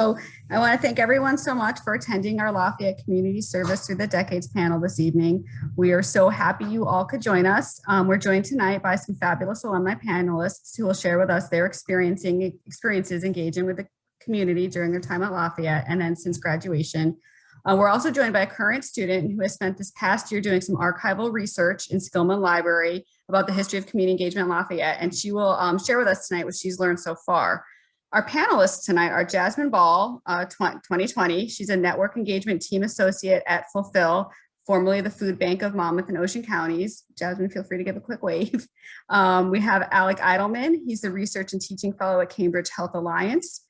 So I want to thank everyone so much for attending our Lafayette Community Service Through the Decades panel this evening. We are so happy you all could join us. We're joined tonight by some fabulous alumni panelists who will share with us their experiences engaging with the community during their time at Lafayette and then since graduation. We're also joined by a current student who has spent this past year doing some archival research in Skillman Library about the history of community engagement in Lafayette, and she will share with us tonight what she's learned so far. Our panelists tonight are Jazmyn Ball, 2020. She's a network engagement team associate at Fulfill, formerly the Food Bank of Monmouth and Ocean Counties. Jazmyn, feel free to give a quick wave. We have Alec Eidelman. He's the research and teaching fellow at Cambridge Health Alliance.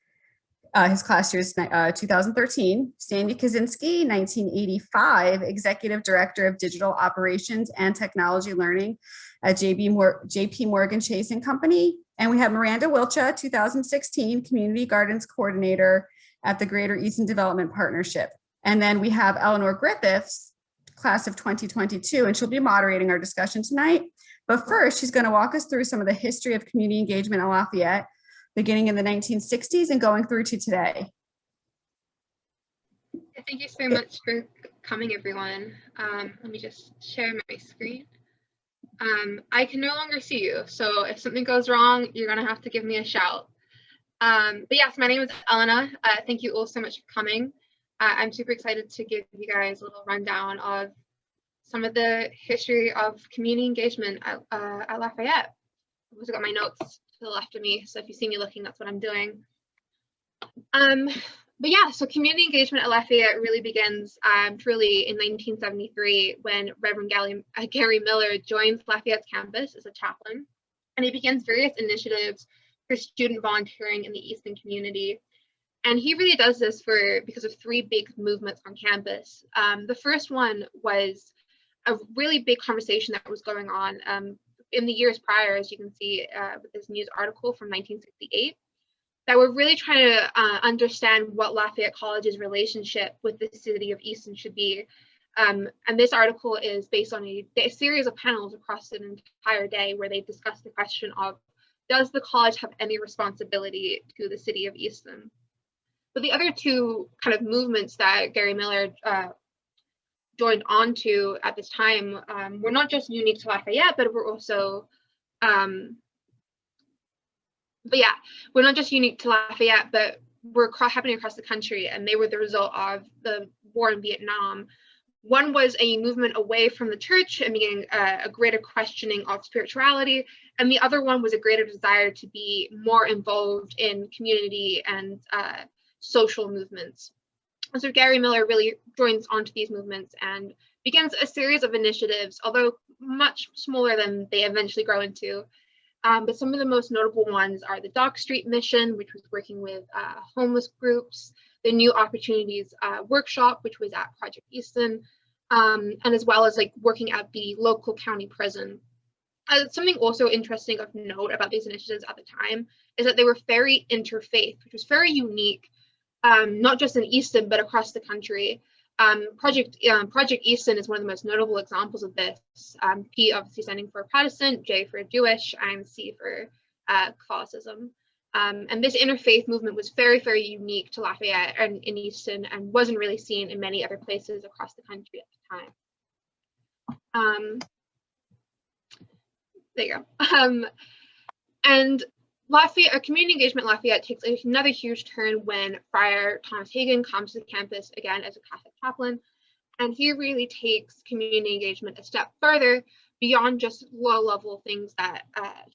His class year is 2013. Sandy Kazinski, 1985, Executive Director of Digital Operations and Technology Learning at JP Morgan Chase and Company. And we have Miranda Wilcha, 2016, Community Gardens Coordinator at the Greater Easton Development Partnership. And then we have Eleanor Griffiths, class of 2022, and she'll be moderating our discussion tonight. But first, she's going to walk us through some of the history of community engagement in Lafayette, beginning in the 1960s and going through to today. Thank you so much for coming, everyone. Let me just share my screen. I can no longer see you, so if something goes wrong, you're gonna have to give me a shout. But yes, my name is Eleanor. Thank you all so much for coming. I'm super excited to give you guys a little rundown of some of the history of community engagement at Lafayette. I've also got my notes to the left of me, so if you see me looking, that's what I'm doing. But yeah, so community engagement at Lafayette really begins truly in 1973 when Reverend Gary Miller joins Lafayette's campus as a chaplain, and he begins various initiatives for student volunteering in the Easton community. And he really does this because of three big movements on campus. The first one was a really big conversation that was going on in the years prior, as you can see with this news article from 1968. That we're really trying to understand what Lafayette College's relationship with the city of Easton should be. And this article is based on a series of panels across an entire day where they discuss the question of, does the college have any responsibility to the city of Easton? But the other two kind of movements that Gary Miller joined onto at this time were not just unique to Lafayette, but were also we're not just unique to Lafayette, but were happening across the country, and they were the result of the war in Vietnam. One was a movement away from the church and beginning a greater questioning of spirituality, and the other one was a greater desire to be more involved in community and social movements. And so Gary Miller really joins onto these movements and begins a series of initiatives, although much smaller than they eventually grow into. But some of the most notable ones are the Dock Street Mission, which was working with homeless groups, the New Opportunities Workshop, which was at Project Easton, and as well as like working at the local county prison. Something also interesting of note about these initiatives at the time is that they were very interfaith, which was very unique, not just in Easton, but across the country. Project Easton is one of the most notable examples of this. P obviously standing for Protestant, J for Jewish, and C for Catholicism. And this interfaith movement was very, very unique to Lafayette and in Easton, and wasn't really seen in many other places across the country at the time. There you go. And Lafayette, community engagement at Lafayette takes another huge turn when Friar Thomas Hagen comes to the campus again as a Catholic chaplain, and he really takes community engagement a step further beyond just low-level things that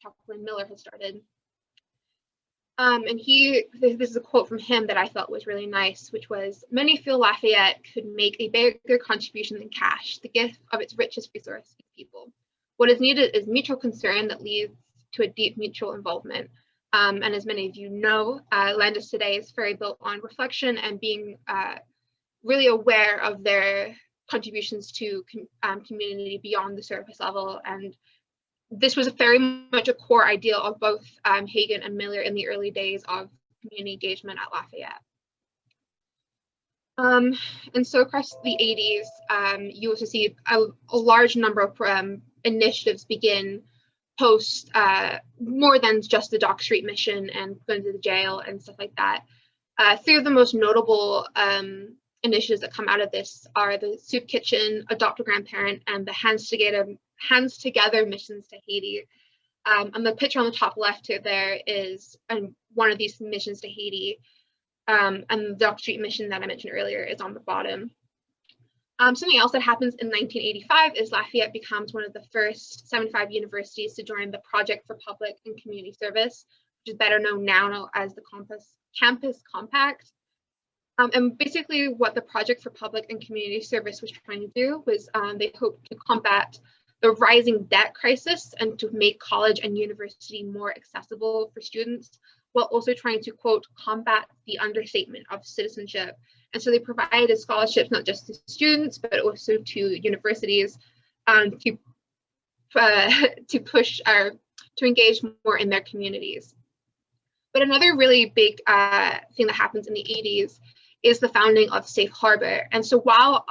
Chaplain Miller had started. And this is a quote from him that I thought was really nice, which was, "Many feel Lafayette could make a bigger contribution than cash, the gift of its richest resource to people. What is needed is mutual concern that leads to a deep mutual involvement." And as many of you know, Landis today is very built on reflection and being really aware of their contributions to community beyond the surface level. And this was very much a core ideal of both Hagen and Miller in the early days of community engagement at Lafayette. And so across the 80s, you also see a large number of initiatives begin post more than just the Dock Street Mission and going to the jail and stuff like that. Three of the most notable initiatives that come out of this are the Soup Kitchen, Adopt a Grandparent, and the Hands Together Missions to Haiti. And the picture on the top left here there is one of these missions to Haiti. And the Dock Street mission that I mentioned earlier is on the bottom. Something else that happens in 1985 is Lafayette becomes one of the first 75 universities to join the Project for Public and Community Service, which is better known now as the Campus Compact. And basically what the Project for Public and Community Service was trying to do was they hoped to combat the rising debt crisis and to make college and university more accessible for students, while also trying to, quote, combat the understatement of citizenship. And so they provided scholarships not just to students, but also to universities to push or to engage more in their communities. But another really big thing that happens in the 80s is the founding of Safe Harbor. And so while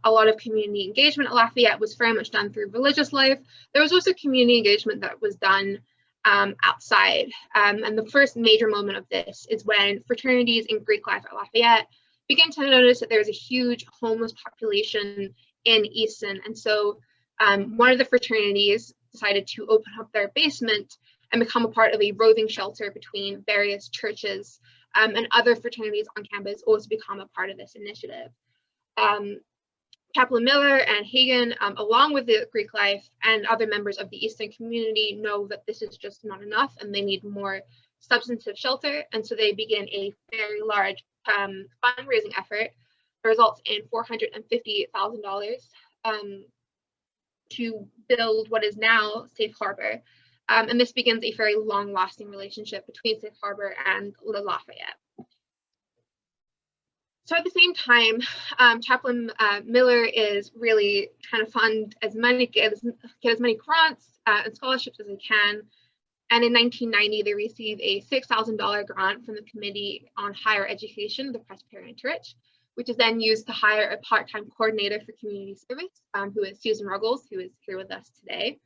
a lot of community engagement at Lafayette was very much done through religious life, there was also community engagement that was done outside. And the first major moment of this is when fraternities in Greek life at Lafayette begin to notice that there's a huge homeless population in Easton. And so one of the fraternities decided to open up their basement and become a part of a roving shelter between various churches, and other fraternities on campus also become a part of this initiative. Chaplain Miller and Hagen, along with the Greek life and other members of the Easton community, know that this is just not enough and they need more substantive shelter. And so they begin a very large fundraising effort that results in $450,000 to build what is now Safe Harbor. And this begins a very long-lasting relationship between Safe Harbor and Lafayette. So at the same time, Chaplain Miller is really trying to fund get as many grants and scholarships as he can. And in 1990, they receive a $6,000 grant from the Committee on Higher Education, the Presbyterian Church, which is then used to hire a part-time coordinator for community service, who is Susan Ruggles, who is here with us today.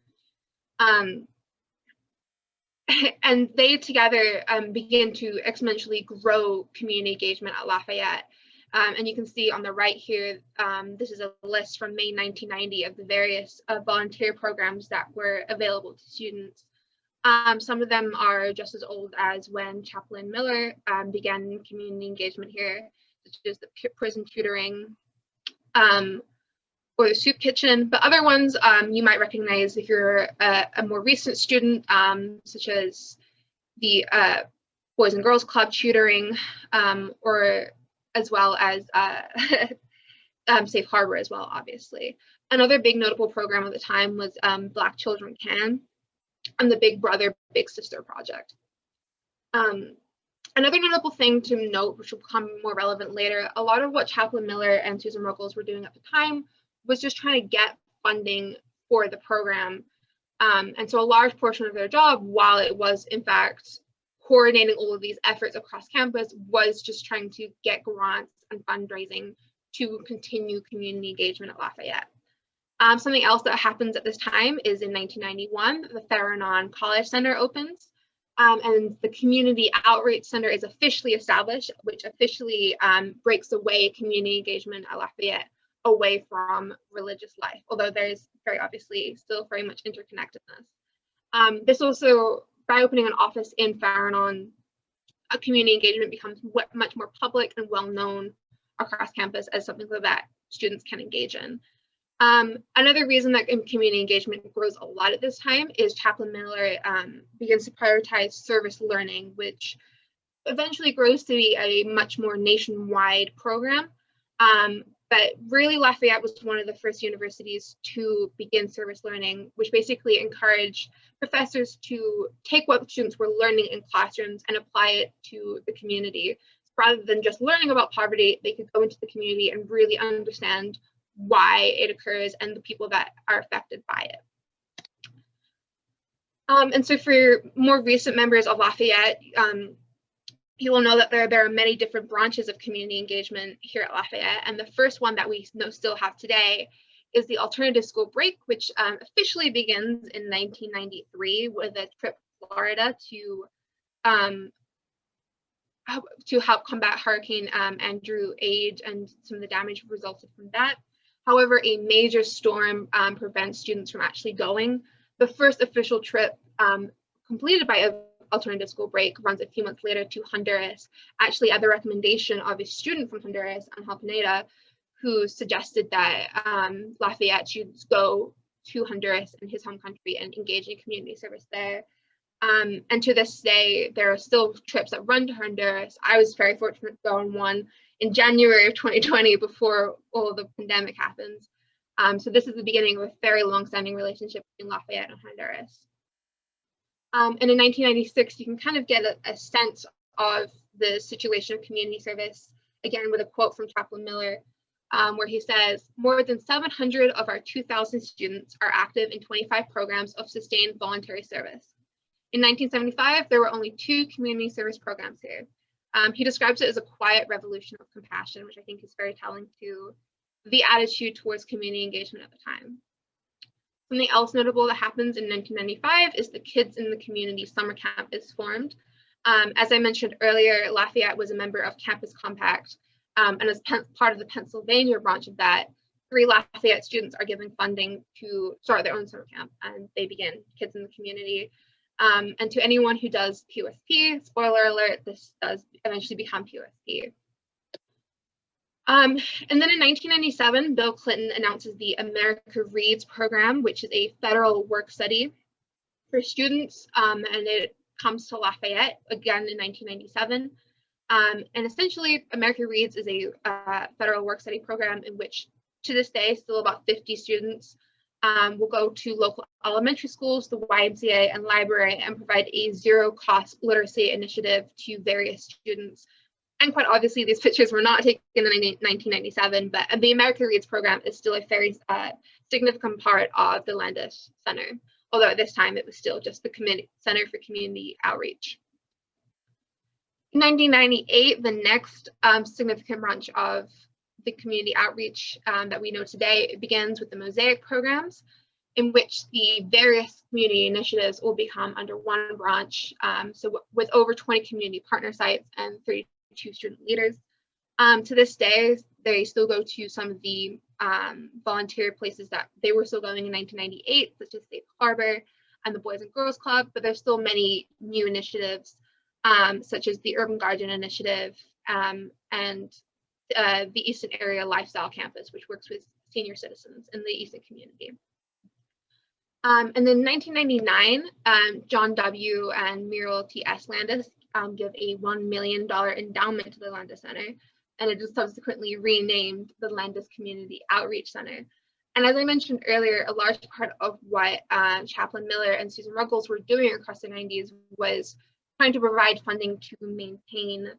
And they together begin to exponentially grow community engagement at Lafayette. And you can see on the right here, this is a list from May 1990 of the various volunteer programs that were available to students. Some of them are just as old as when Chaplain Miller began community engagement here, such as the prison tutoring or the soup kitchen, but other ones you might recognize if you're a more recent student, such as the Boys and Girls Club tutoring, or as well as Safe Harbor as well, obviously. Another big notable program at the time was Black Children Can and the Big Brother, Big Sister project. Another notable thing to note, which will become more relevant later, a lot of what Chaplain Miller and Susan Ruggles were doing at the time was just trying to get funding for the program. And so a large portion of their job, while it was in fact coordinating all of these efforts across campus, was just trying to get grants and fundraising to continue community engagement at Lafayette. Something else that happens at this time is in 1991, the Farranon College Center opens, and the Community Outreach Center is officially established, which officially breaks away community engagement at Lafayette away from religious life, although there's very obviously still very much interconnectedness. This also, by opening an office in Farranon, community engagement becomes much more public and well known across campus as something that students can engage in. Another reason that community engagement grows a lot at this time is Chaplain Miller begins to prioritize service learning, which eventually grows to be a much more nationwide program. But really, Lafayette was one of the first universities to begin service learning, which basically encouraged professors to take what students were learning in classrooms and apply it to the community. Rather than just learning about poverty, they could go into the community and really understand why it occurs and the people that are affected by it. And so for more recent members of Lafayette, you will know that there are many different branches of community engagement here at Lafayette. And the first one that we still have today is the Alternative School Break, which officially begins in 1993 with a trip to Florida to to help combat Hurricane Andrew aid and some of the damage resulted from that. However, a major storm prevents students from actually going. The first official trip completed by an alternative school break runs a few months later to Honduras, actually at the recommendation of a student from Honduras, Angel Pineda, who suggested that Lafayette students go to Honduras in his home country and engage in community service there. And to this day, there are still trips that run to Honduras. I was very fortunate to go on one in January of 2020 before all the pandemic happens. So this is the beginning of a very long-standing relationship between Lafayette and Honduras. And in 1996, you can kind of get a sense of the situation of community service, again with a quote from Chaplain Miller, where he says, "More than 700 of our 2,000 students are active in 25 programs of sustained voluntary service. In 1975, there were only 2 community service programs here." He describes it as a quiet revolution of compassion, which I think is very telling to the attitude towards community engagement at the time. Something else notable that happens in 1995 is the Kids in the Community Summer Camp is formed. As I mentioned earlier, Lafayette was a member of Campus Compact, and as part of the Pennsylvania branch of that, 3 Lafayette students are given funding to start their own summer camp, and they begin Kids in the Community. And to anyone who does PUSP, spoiler alert, this does eventually become PUSP. And then in 1997, Bill Clinton announces the America Reads program, which is a federal work study for students, and it comes to Lafayette again in 1997. And essentially, America Reads is a federal work study program in which, to this day, still about 50 students will go to local elementary schools, the YMCA, and library and provide a zero-cost literacy initiative to various students. And quite obviously, these pictures were not taken in 1997, but the America Reads program is still a very significant part of the Landis Center, although at this time it was still just the Center for Community Outreach. In 1998, the next significant branch of the community outreach that we know today, it begins with the Mosaic programs, in which the various community initiatives will become under one branch. So with over 20 community partner sites and 32 student leaders. To this day, they still go to some of the volunteer places that they were still going in 1998, such as Safe Harbor and the Boys and Girls Club, but there's still many new initiatives, such as the Urban Garden Initiative and the Easton Area Lifestyle Campus, which works with senior citizens in the Easton community. And then in 1999, John W. and Muriel T. Landis give a $1 million endowment to the Landis Center, and it is subsequently renamed the Landis Community Outreach Center. And as I mentioned earlier, a large part of what Chaplain Miller and Susan Ruggles were doing across the 90s was trying to provide funding to maintain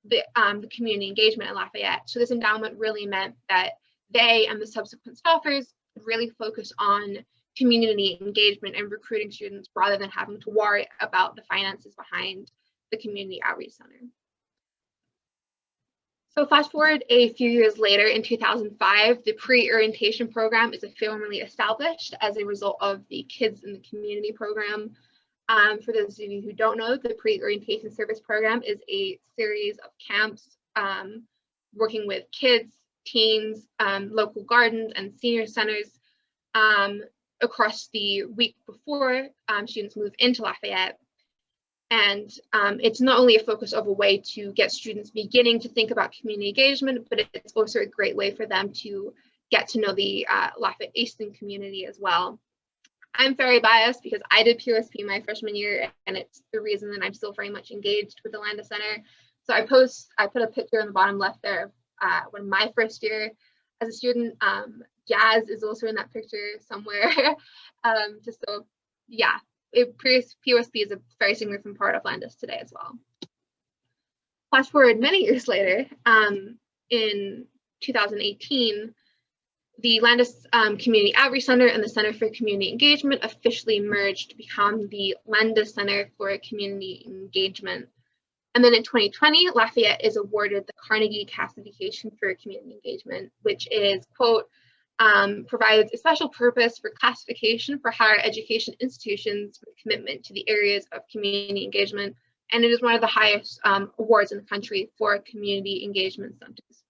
the community engagement at Lafayette. So this endowment really meant that they and the subsequent staffers really focus on community engagement and recruiting students rather than having to worry about the finances behind the Community Outreach Center. So fast forward a few years later, in 2005, the pre-orientation program is formally established as a result of the Kids in the Community program. For those of you who don't know, the pre-orientation service program is a series of camps working with kids, teens, local gardens, and senior centers across the week before students move into Lafayette. And it's not only a focus of a way to get students beginning to think about community engagement, but it's also a great way for them to get to know the Lafayette Easton community as well. I'm very biased because I did PUSP my freshman year, and it's the reason that I'm still very much engaged with the Landis Center. So I put a picture in the bottom left there of when my first year as a student. Jazz is also in that picture somewhere. Just so, yeah, PUSP is a very significant part of Landis today as well. Fast forward many years later, in 2018, the Landis Community Outreach Center and the Center for Community Engagement officially merged to become the Landis Center for Community Engagement. And then in 2020, Lafayette is awarded the Carnegie Classification for Community Engagement, which is, quote, provides a special purpose for classification for higher education institutions with commitment to the areas of community engagement, and it is one of the highest awards in the country for community engagement centers.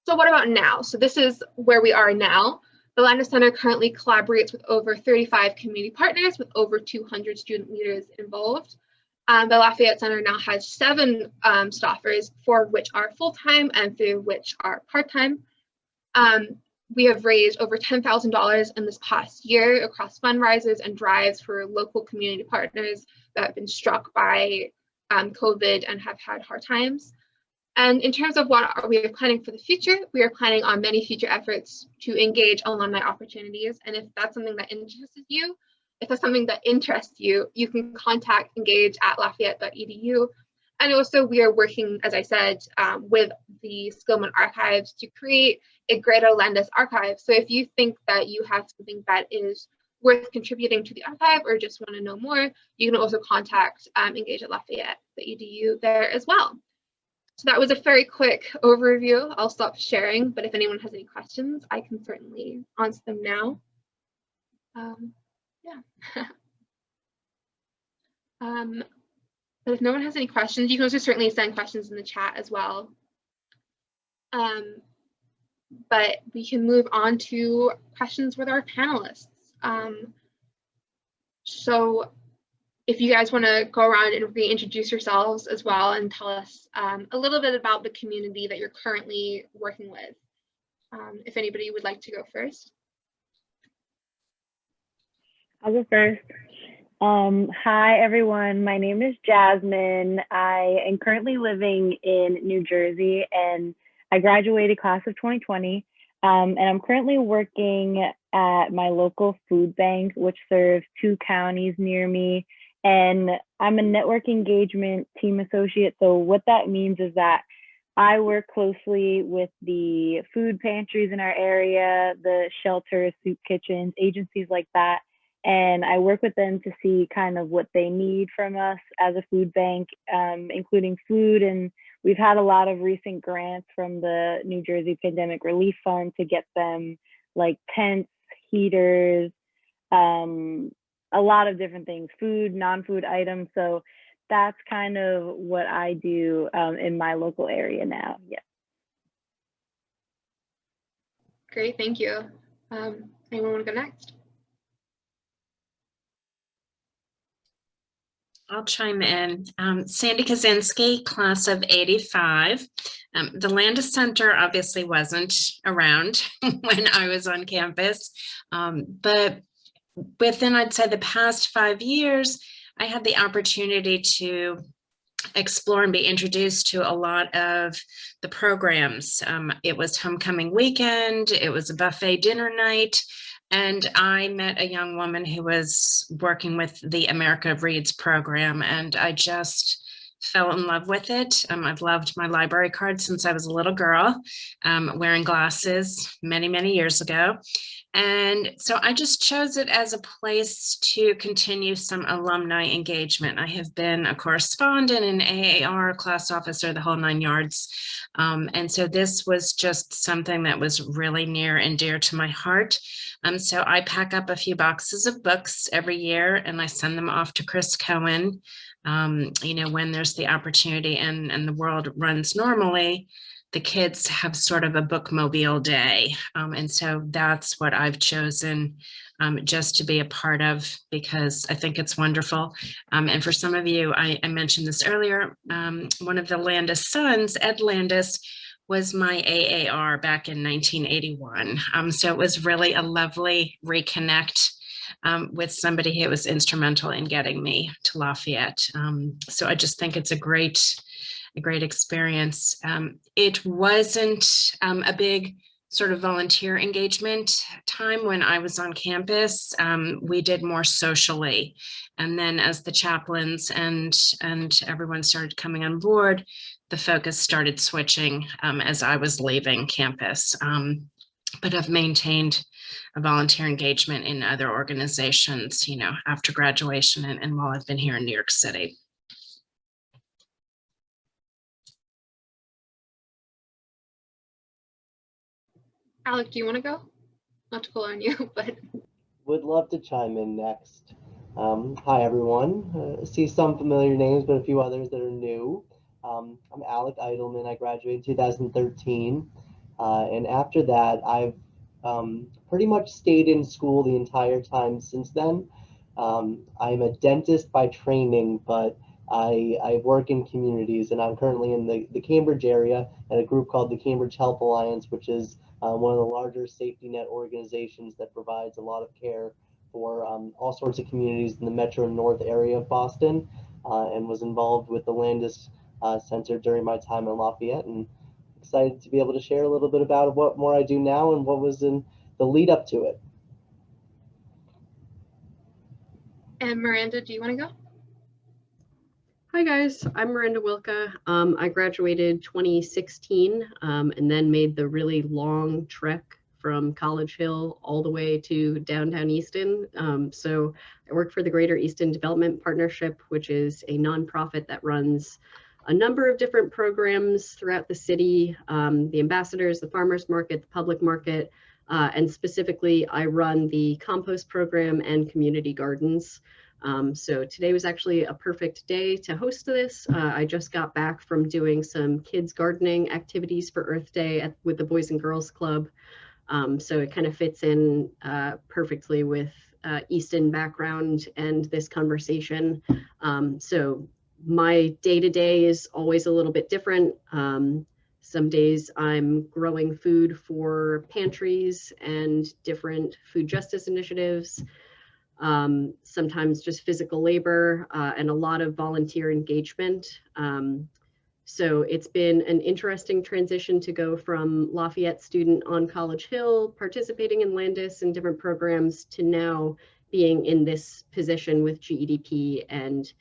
So what about now? So this is where we are now. The Landis Center currently collaborates with over 35 community partners with over 200 student leaders involved. The Lafayette Center now has 7 staffers, 4 of which are full-time and 3 of which are part-time. We have raised over $10,000 in this past year across fundraisers and drives for local community partners that have been struck by COVID and have had hard times. And in terms of what we are planning for the future, we are planning on many future efforts to engage alumni opportunities. And if that's something that interests you, you can contact engage@lafayette.edu. And also we are working, as I said, with the Skillman Archives to create a greater Landis archive. So if you think that you have something that is worth contributing to the archive or just want to know more, you can also contact engage@lafayette.edu there as well. So that was a very quick overview. I'll stop sharing, but if anyone has any questions, I can certainly answer them now. But if no one has any questions, you can also certainly send questions in the chat as well. But we can move on to questions with our panelists. So if you guys want to go around and reintroduce yourselves as well and tell us a little bit about the community that you're currently working with. If anybody would like to go first. I'll go first. Hi, everyone. My name is Jazmyn. I am currently living in New Jersey, and I graduated class of 2020. And I'm currently working at my local food bank, which serves 2 counties near me. And I'm a network engagement team associate. So what that means is that I work closely with the food pantries in our area, the shelters, soup kitchens, agencies like that. And I work with them to see kind of what they need from us as a food bank, including food. And we've had a lot of recent grants from the New Jersey Pandemic Relief Fund to get them like tents, heaters, a lot of different things, food, non-food items. So that's kind of what I do in my local area now. Yeah. Great, thank you. Anyone want to go next? I'll chime in. Sandy Kazinski, class of '85. The Landis Center obviously wasn't around when I was on campus, but within, I'd say, the past 5 years, I had the opportunity to explore and be introduced to a lot of the programs. It was homecoming weekend, it was a buffet dinner night, and I met a young woman who was working with the America Reads program, and I just fell in love with it. I've loved my library card since I was a little girl, wearing glasses many, many years ago. And so I just chose it as a place to continue some alumni engagement. I have been a correspondent, an AAR, class officer, the whole 9 yards. And so this was just something that was really near and dear to my heart. So I pack up a few boxes of books every year and I send them off to Chris Cohen. You know, when there's the opportunity and the world runs normally, the kids have sort of a bookmobile day. And so that's what I've chosen just to be a part of, because I think it's wonderful. And for some of you, I mentioned this earlier, one of the Landis sons, Ed Landis, was my AAR back in 1981. So it was really a lovely reconnect with somebody who was instrumental in getting me to Lafayette. So I just think it's a great experience. It wasn't a big sort of volunteer engagement time when I was on campus. We did more socially. And then as the chaplains and everyone started coming on board, the focus started switching as I was leaving campus. But I've maintained a volunteer engagement in other organizations, you know, after graduation and while I've been here in New York City. Alec, do you want to go? Not to pull on you, but. Would love to chime in next. Hi, everyone. See some familiar names, but a few others that are new. I'm Alec Eidelman. I graduated in 2013. And after that, I've pretty much stayed in school the entire time since then. I'm a dentist by training, but I work in communities, and I'm currently in the Cambridge area at a group called the Cambridge Health Alliance, which is one of the larger safety net organizations that provides a lot of care for all sorts of communities in the Metro North area of Boston, and was involved with the Landis Center during my time in Lafayette, and excited to be able to share a little bit about what more I do now and what was in the lead up to it. And Miranda, do you want to go? Hi guys, I'm Miranda Wilcha. I graduated 2016 and then made the really long trek from College Hill all the way to downtown Easton. So I work for the Greater Easton Development Partnership, which is a nonprofit that runs a number of different programs throughout the city, the ambassadors, the farmers market, the public market, and specifically I run the compost program and community gardens. So today was actually a perfect day to host this. I just got back from doing some kids gardening activities for Earth Day with the Boys and Girls Club. So it kind of fits in perfectly with Easton background and this conversation. So my day-to-day is always a little bit different. Some days I'm growing food for pantries and different food justice initiatives. Sometimes just physical labor and a lot of volunteer engagement. So it's been an interesting transition to go from Lafayette student on College Hill, participating in Landis and different programs, to now being in this position with GEDP and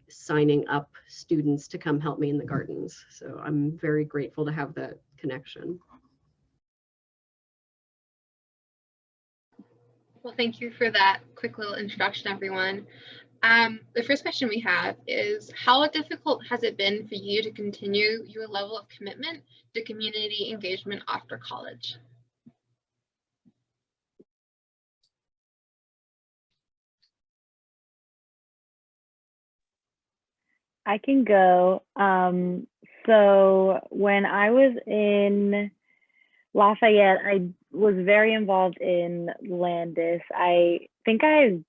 signing up students to come help me in the gardens. So I'm very grateful to have that connection. Well, thank you for that quick little introduction, everyone. The first question we have is, how difficult has it been for you to continue your level of commitment to community engagement after college? I can go. So when I was in Lafayette, I was very involved in Landis. I think I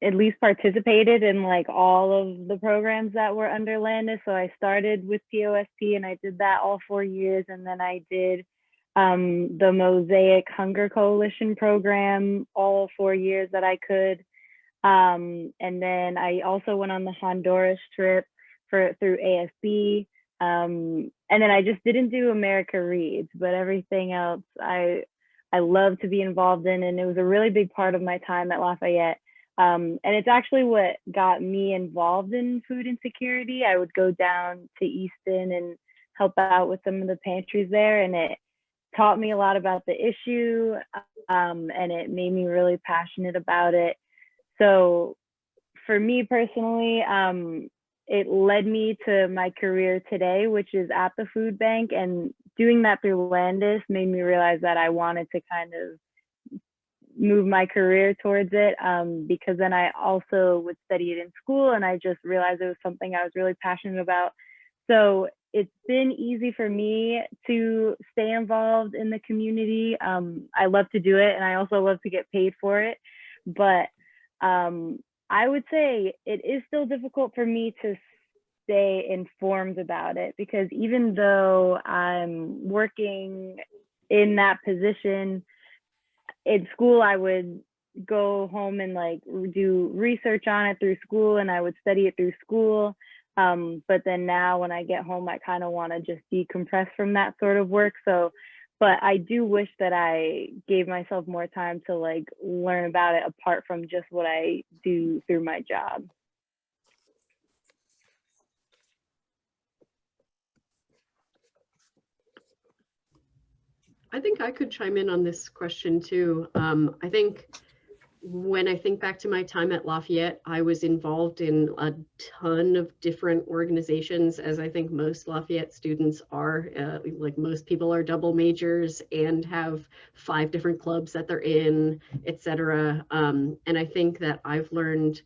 at least participated in like all of the programs that were under Landis. So I started with POSP and I did that all 4 years. And then I did the Mosaic Hunger Coalition program all 4 years that I could. And then I also went on the Honduras trip through ASB. And then I just didn't do America Reads, but everything else I love to be involved in. And it was a really big part of my time at Lafayette. And it's actually what got me involved in food insecurity. I would go down to Easton and help out with some of the pantries there. And it taught me a lot about the issue. And it made me really passionate about it. So for me personally, it led me to my career today, which is at the food bank, and doing that through Landis made me realize that I wanted to kind of move my career towards it, because then I also would study it in school, and I just realized it was something I was really passionate about. So it's been easy for me to stay involved in the community. I love to do it, and I also love to get paid for it. But I would say it is still difficult for me to stay informed about it, because even though I'm working in that position in school, I would go home and like do research on it through school, and I would study it through school. But then now when I get home, I kind of want to just decompress from that sort of work. So, but I do wish that I gave myself more time to like learn about it apart from just what I do through my job. I think I could chime in on this question too. I think when I think back to my time at Lafayette, I was involved in a ton of different organizations, as I think most Lafayette students are. Like most people are double majors and have 5 different clubs that they're in, etc. And I think that I've learned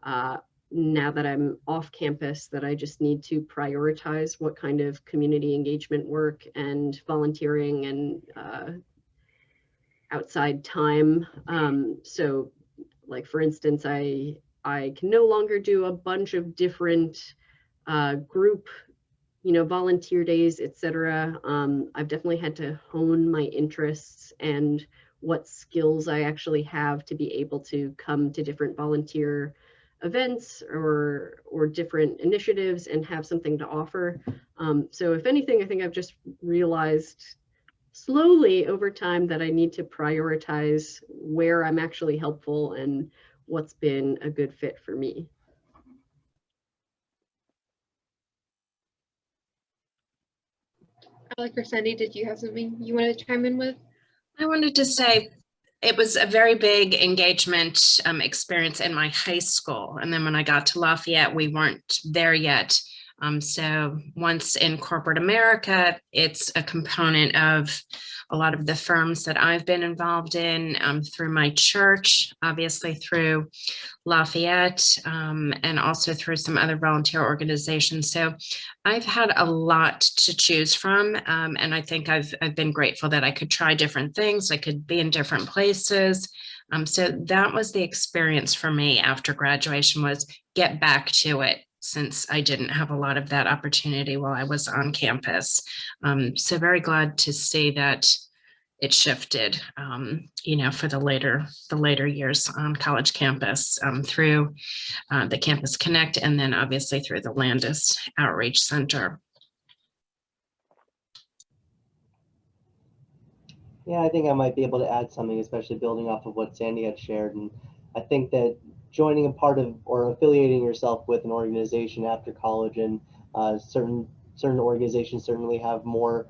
now that I'm off campus that I just need to prioritize what kind of community engagement work and volunteering and outside time. So like, for instance, I can no longer do a bunch of different group, volunteer days, etc. I've definitely had to hone my interests and what skills I actually have to be able to come to different volunteer events or different initiatives and have something to offer. So if anything, I think I've just realized slowly over time that I need to prioritize where I'm actually helpful and what's been a good fit for me. Alec or Sandy, did you have something you wanted to chime in with? I wanted to say it was a very big engagement experience in my high school. And then when I got to Lafayette, we weren't there yet. So once in corporate America, it's a component of a lot of the firms that I've been involved in through my church, obviously through Lafayette, and also through some other volunteer organizations. So I've had a lot to choose from, and I think I've been grateful that I could try different things. I could be in different places. So that was the experience for me after graduation, was get back to it, since I didn't have a lot of that opportunity while I was on campus. So very glad to see that it shifted, for the later years on college campus, through the Campus Connect, and then obviously through the Landis Outreach Center. Yeah, I think I might be able to add something, especially building off of what Sandy had shared. And I think that joining a part of or affiliating yourself with an organization after college, and certain organizations certainly have more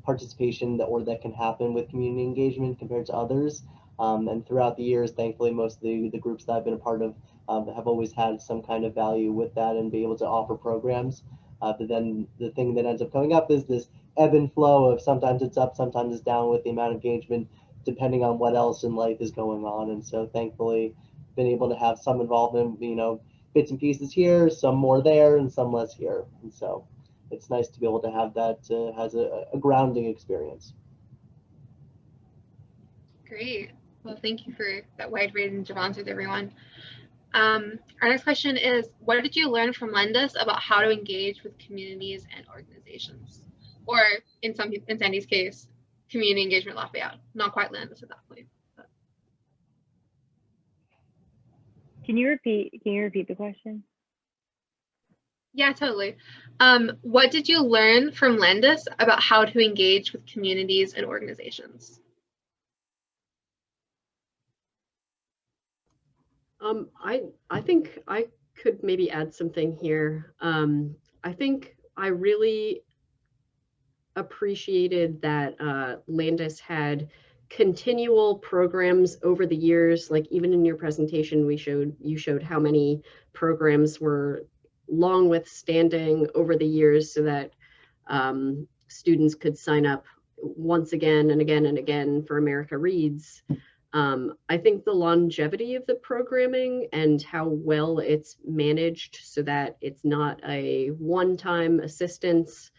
participation that can happen with community engagement compared to others. And throughout the years, thankfully, most of the groups that I've been a part of have always had some kind of value with that and be able to offer programs. But then the thing that ends up coming up is this ebb and flow of sometimes it's up, sometimes it's down with the amount of engagement, depending on what else in life is going on. And so thankfully, been able to have some involvement, bits and pieces here, some more there, and some less here. And so it's nice to be able to have that as a grounding experience. Great. Well, thank you for that wide range of answers, everyone. Our next question is, what did you learn from Landis about how to engage with communities and organizations? Or in Sandy's case, community engagement Lafayette, not quite Landis at that point. But. Can you repeat the question? Yeah, totally. What did you learn from Landis about how to engage with communities and organizations? I think I could maybe add something here. I think I really appreciated that Landis had continual programs over the years. Like, even in your presentation, you showed how many programs were long withstanding over the years, so that students could sign up once again and again and again for America Reads. I think the longevity of the programming and how well it's managed so that it's not a one-time assistance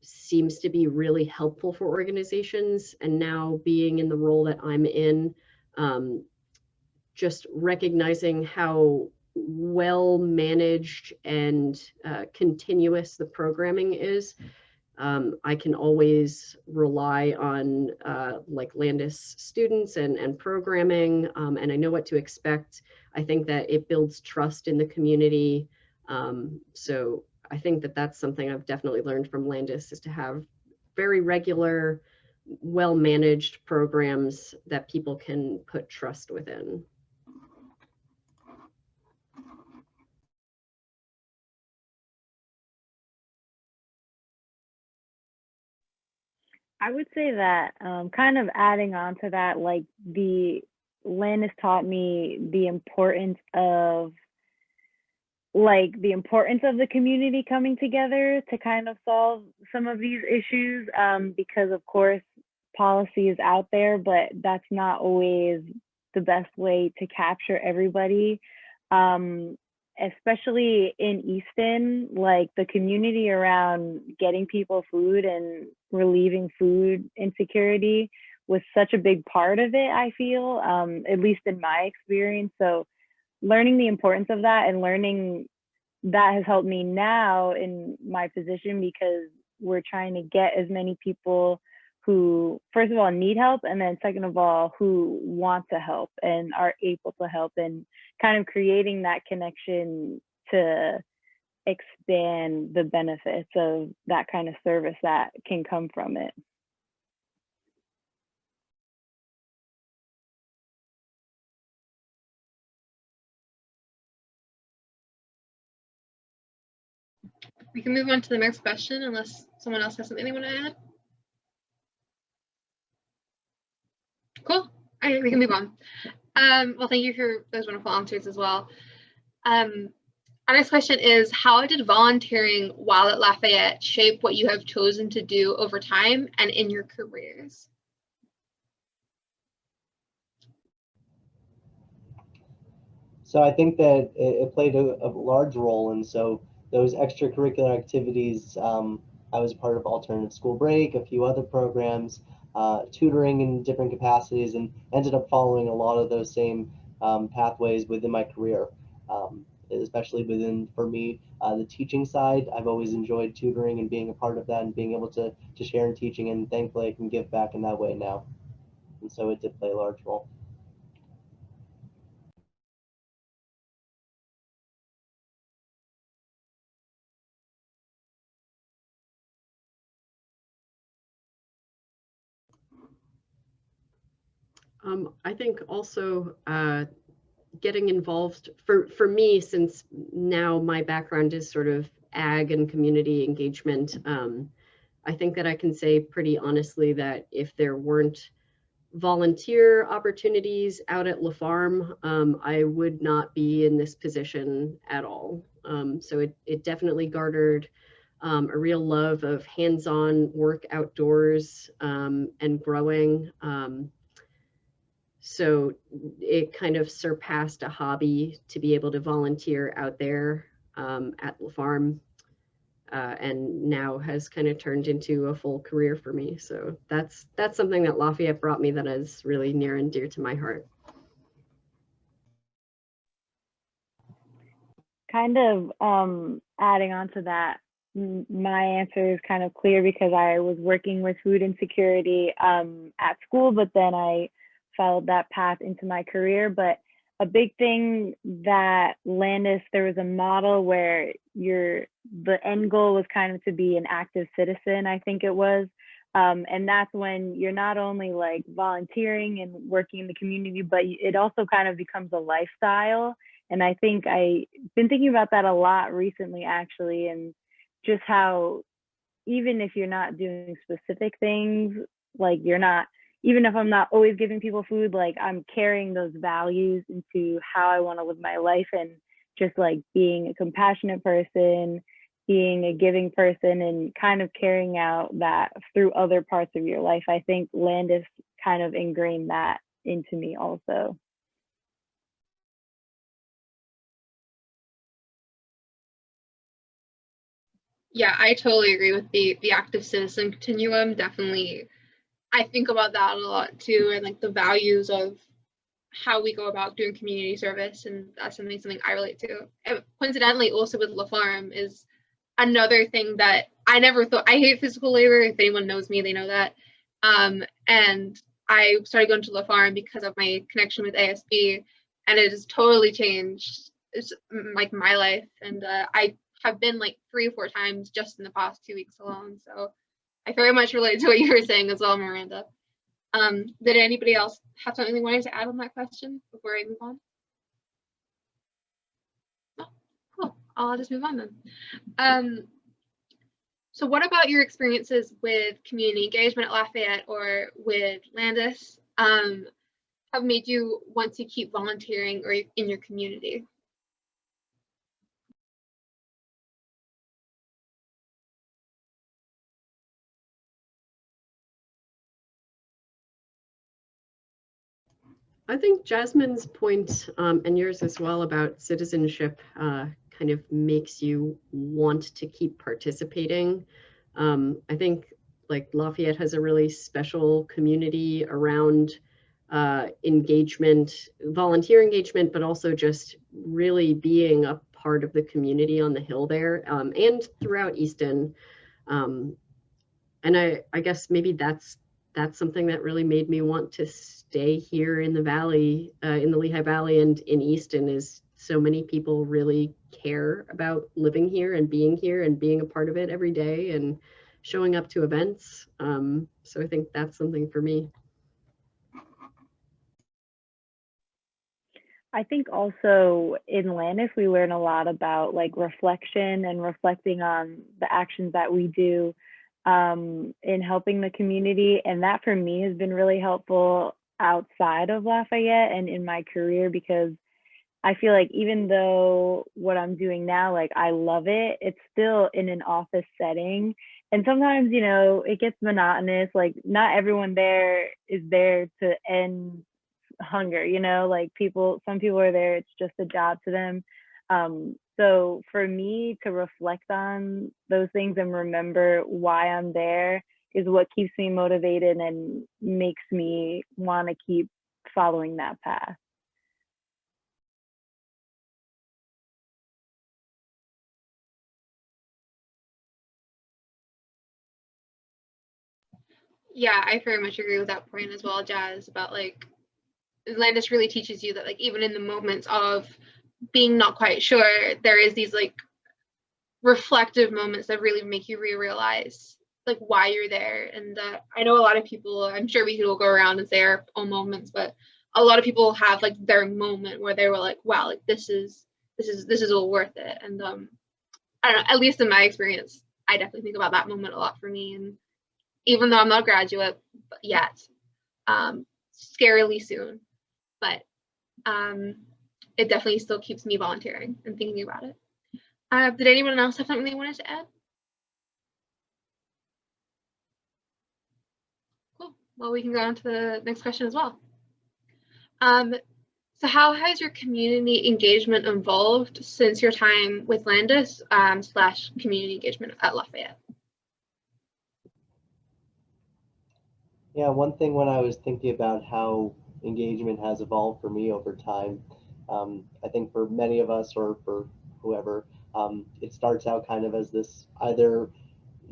seems to be really helpful for organizations. And now, being in the role that I'm in, just recognizing how well managed and continuous the programming is, I can always rely on like Landis students and programming, and I know what to expect. I think that it builds trust in the community. So I think that that's something I've definitely learned from Landis, is to have very regular, well-managed programs that people can put trust within. I would say that kind of adding on to that, like the Landis taught me the importance of the community coming together to kind of solve some of these issues, because of course policy is out there, but that's not always the best way to capture everybody. Especially in Easton, like the community around getting people food and relieving food insecurity was such a big part of it, I feel, at least in my experience. So learning the importance of that and learning that has helped me now in my position, because we're trying to get as many people who, first of all, need help, and then second of all, who want to help and are able to help, and kind of creating that connection to expand the benefits of that kind of service that can come from it. We can move on to the next question unless someone else has something they want to add. Cool. We can move on. Well, thank you for those wonderful answers as well. Our next question is, how did volunteering while at Lafayette shape what you have chosen to do over time and in your careers? So I think that it played a large role, and so those extracurricular activities, I was part of Alternative School Break, a few other programs, tutoring in different capacities, and ended up following a lot of those same pathways within my career, especially within, for me, the teaching side. I've always enjoyed tutoring and being a part of that and being able to share in teaching, and thankfully I can give back in that way now. And so it did play a large role. I think also getting involved for me, since now my background is sort of ag and community engagement, I think that I can say pretty honestly that if there weren't volunteer opportunities out at La Farm, I would not be in this position at all. So it definitely garnered a real love of hands-on work outdoors and growing. So it kind of surpassed a hobby to be able to volunteer out there at La Farm, and now has kind of turned into a full career for me. So that's something that Lafayette brought me that is really near and dear to my heart. Kind of adding on to that, my answer is kind of clear because I was working with food insecurity at school, but then I followed that path into my career. But a big thing that Landis, there was a model where the end goal was kind of to be an active citizen, I think it was. And that's when you're not only like volunteering and working in the community, but it also kind of becomes a lifestyle. And I think I've been thinking about that a lot recently, actually, and just how even if you're not doing specific things, like even if I'm not always giving people food, like I'm carrying those values into how I want to live my life, and just like being a compassionate person, being a giving person, and kind of carrying out that through other parts of your life. I think Landis kind of ingrained that into me also. Yeah, I totally agree with the active citizen continuum. Definitely, I think about that a lot too, and like the values of how we go about doing community service, and that's something I relate to. And coincidentally, also with La Farm is another thing that I never thought. I hate physical labor. If anyone knows me, they know that. And I started going to La Farm because of my connection with ASB, and it has totally changed. It's like my life, and I have been like 3 or 4 times just in the past 2 weeks alone. So I very much relate to what you were saying as well, Miranda. Did anybody else have something they wanted to add on that question before I move on? No? Cool. I'll just move on then. So what about your experiences with community engagement at Lafayette or with Landis? have made you want to keep volunteering or in your community? I think Jazmyn's point and yours as well about citizenship kind of makes you want to keep participating. I think like Lafayette has a really special community around engagement, volunteer engagement, but also just really being a part of the community on the Hill there and throughout Easton. And I guess maybe that's something that really made me want to stay here in the Valley, in the Lehigh Valley and in Easton, is so many people really care about living here and being a part of it every day and showing up to events. So I think that's something for me. I think also in Landis, we learn a lot about like reflection and reflecting on the actions that we do in helping the community. And that for me has been really helpful outside of Lafayette and in my career, because I feel like even though what I'm doing now, like I love it, it's still in an office setting. And sometimes, you know, it gets monotonous. Like not everyone there is there to end hunger, you know, like some people are there, it's just a job to them. So for me to reflect on those things and remember why I'm there is what keeps me motivated and makes me want to keep following that path. Yeah, I very much agree with that point as well, Jazz, about like Landis really teaches you that like even in the moments of being not quite sure, there is these like reflective moments that really make you realize like why you're there. And I know a lot of people, I'm sure we could all go around and say our own moments, but a lot of people have like their moment where they were like, wow, like this is all worth it. And I don't know, at least in my experience, I definitely think about that moment a lot for me. And even though I'm not a graduate yet, scarily soon, but it definitely still keeps me volunteering and thinking about it. Did anyone else have something they wanted to add? Cool. Well, we can go on to the next question as well. So how has your community engagement evolved since your time with Landis / community engagement at Lafayette? Yeah, one thing when I was thinking about how engagement has evolved for me over time, I think for many of us or for whoever, it starts out kind of as this either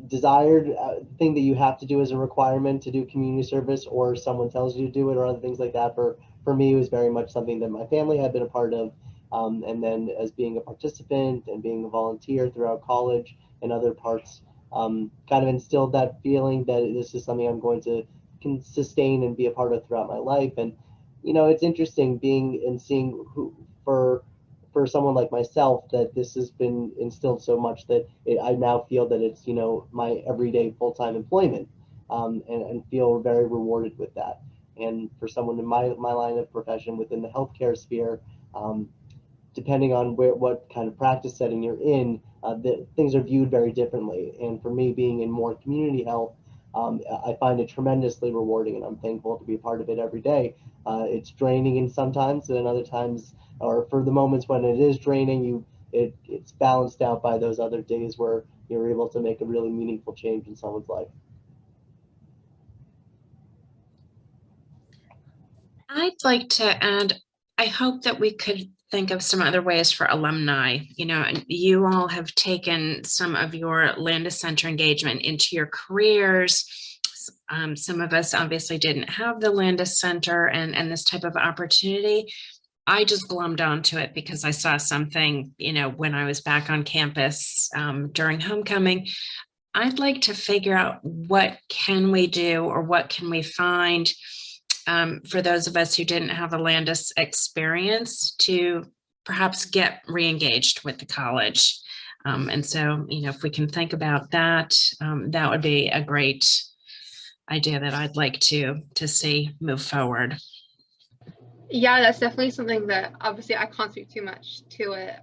desired thing that you have to do as a requirement to do community service, or someone tells you to do it, or other things like that. For me, it was very much something that my family had been a part of, and then as being a participant and being a volunteer throughout college and other parts, kind of instilled that feeling that this is something I'm going to can sustain and be a part of throughout my life. And you know, it's interesting being and seeing who for someone like myself that this has been instilled so much that I now feel that it's, you know, my everyday full-time employment, and feel very rewarded with that. And for someone in my line of profession within the healthcare sphere, depending on what kind of practice setting you're in, things are viewed very differently. And for me, being in more community health, I find it tremendously rewarding, and I'm thankful to be a part of it every day. It's draining in sometimes, and other times, or for the moments when it is draining, it's balanced out by those other days where you're able to make a really meaningful change in someone's life. I'd like to add, I hope that we could think of some other ways for alumni. You know, and you all have taken some of your Landis Center engagement into your careers. Some of us obviously didn't have the Landis Center and this type of opportunity. I just glommed onto it because I saw something, you know, when I was back on campus during homecoming. I'd like to figure out what can we do or what can we find for those of us who didn't have a Landis experience to perhaps get re-engaged with the college. And so, you know, if we can think about that, that would be a great idea that I'd like to see move forward. Yeah, that's definitely something that obviously I can't speak too much to it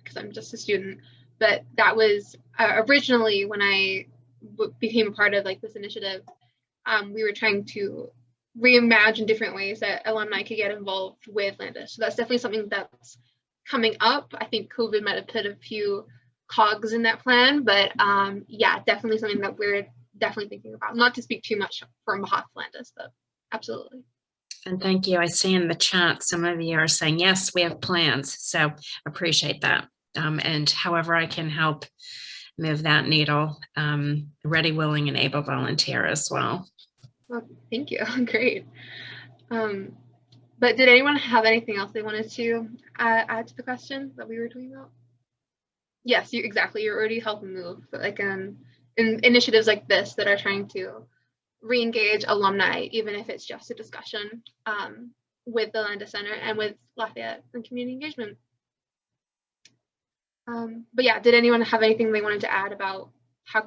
because I'm just a student. But that was originally when I became a part of like this initiative. We were trying to reimagine different ways that alumni could get involved with Landis. So that's definitely something that's coming up. I think COVID might have put a few cogs in that plan, but yeah, definitely something that we're definitely thinking about. Not to speak too much from behalf of Landis, but absolutely. And thank you. I see in the chat, some of you are saying, yes, we have plans. So appreciate that. And however I can help move that needle, ready, willing, and able volunteer as well. Well, thank you. Great. But did anyone have anything else they wanted to add to the question that we were talking about? Yes, exactly. You're already helping move, but like in initiatives like this that are trying to re-engage alumni, even if it's just a discussion with the Landis Center and with Lafayette and community engagement. But yeah, did anyone have anything they wanted to add about how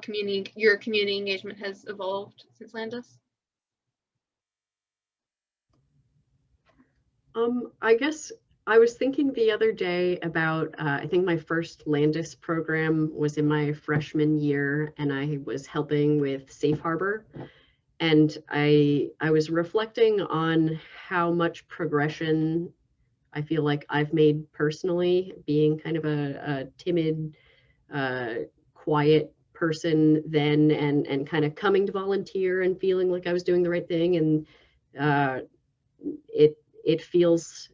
your community engagement has evolved since Landis? I guess I was thinking the other day about, I think my first Landis program was in my freshman year, and I was helping with Safe Harbor. And I was reflecting on how much progression I feel like I've made personally, being kind of a timid, quiet person then, and kind of coming to volunteer and feeling like I was doing the right thing. And it feels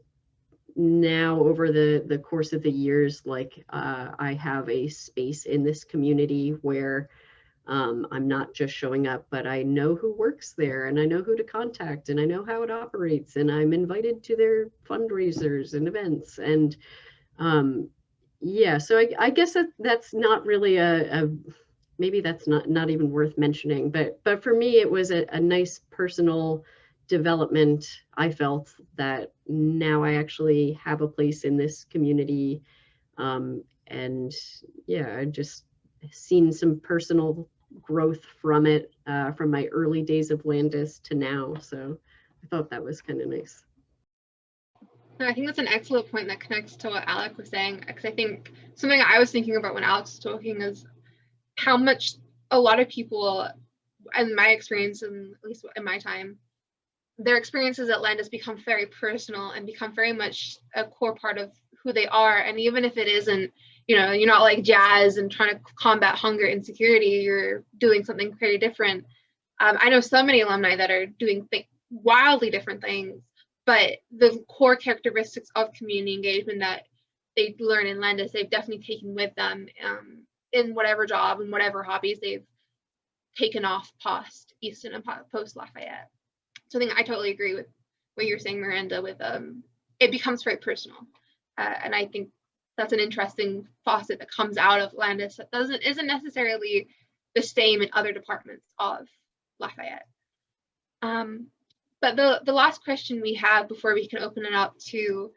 now over the course of the years like I have a space in this community where I'm not just showing up, but I know who works there, and I know who to contact, and I know how it operates, and I'm invited to their fundraisers and events. And yeah, so I guess that's not really maybe that's not even worth mentioning, but for me it was a nice personal development. I felt that now I actually have a place in this community, and yeah, I just seen some personal growth from it, from my early days of Landis to now. So I thought that was kind of nice. I think that's an excellent point that connects to what Alec was saying, because I think something I was thinking about when Alec was talking is how much a lot of people, and my experience, and at least in my time, their experiences at Landis become very personal and become very much a core part of who they are. And even if it isn't, you're not like Jazz and trying to combat hunger insecurity, you're doing something very different. I know so many alumni that are doing wildly different things, but the core characteristics of community engagement that they learn in Landis, they've definitely taken with them in whatever job and whatever hobbies they've taken off post Easton and post Lafayette. So I think I totally agree with what you're saying, Miranda, with it becomes very personal. And I think that's an interesting facet that comes out of Landis that isn't necessarily the same in other departments of Lafayette. But the last question we have before we can open it up to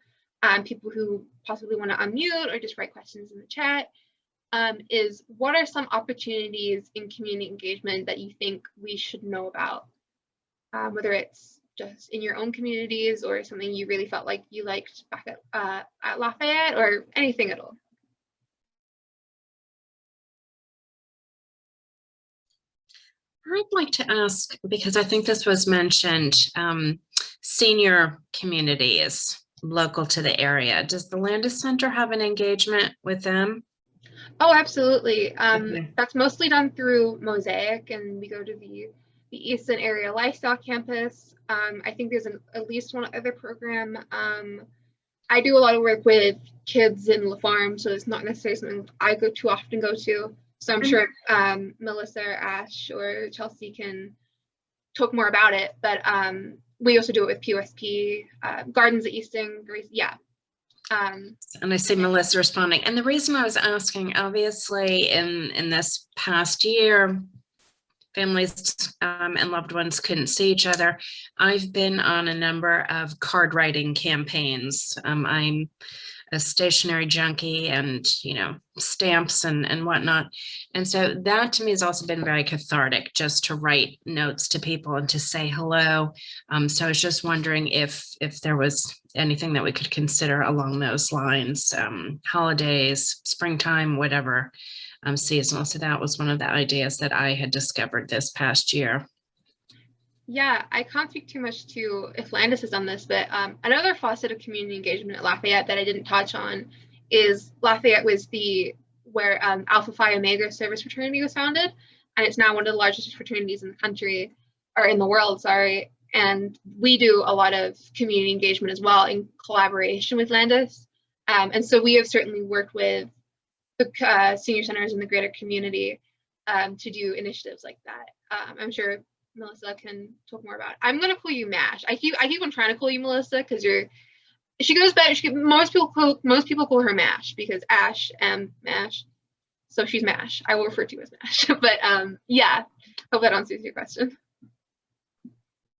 people who possibly want to unmute or just write questions in the chat is, what are some opportunities in community engagement that you think we should know about? Whether it's just in your own communities or something you really felt like you liked back at Lafayette, or anything at all. I'd like to ask, because I think this was mentioned, senior communities local to the area. Does the Landis Center have an engagement with them? Oh, absolutely. That's mostly done through Mosaic, and we go to the Easton Area Lifestyle Campus. I think there's at least one other program. I do a lot of work with kids in La Farm, so it's not necessarily something I too often go to. So I'm sure Melissa or Ash or Chelsea can talk more about it. But we also do it with POSP, Gardens at Easton, yeah. And I see Melissa responding. And the reason I was asking, obviously, in this past year, families and loved ones couldn't see each other. I've been on a number of card writing campaigns. I'm a stationery junkie and, stamps and whatnot. And so that to me has also been very cathartic, just to write notes to people and to say hello. So I was just wondering if there was anything that we could consider along those lines, holidays, springtime, whatever, seasonal. So that was one of the ideas that I had discovered this past year. Yeah, I can't speak too much to if Landis has done this, but another facet of community engagement at Lafayette that I didn't touch on is Lafayette was where Alpha Phi Omega Service Fraternity was founded, and it's now one of the largest fraternities in the country, or in the world, sorry. And we do a lot of community engagement as well in collaboration with Landis. And so we have certainly worked with the senior centers in the greater community to do initiatives like that. I'm sure Melissa can talk more about. I'm gonna call you Mash. I keep on trying to call you Melissa because she goes back. Most people call her Mash because Ash and Mash, so she's Mash. I will refer to you as Mash. But yeah, hope that answers your question.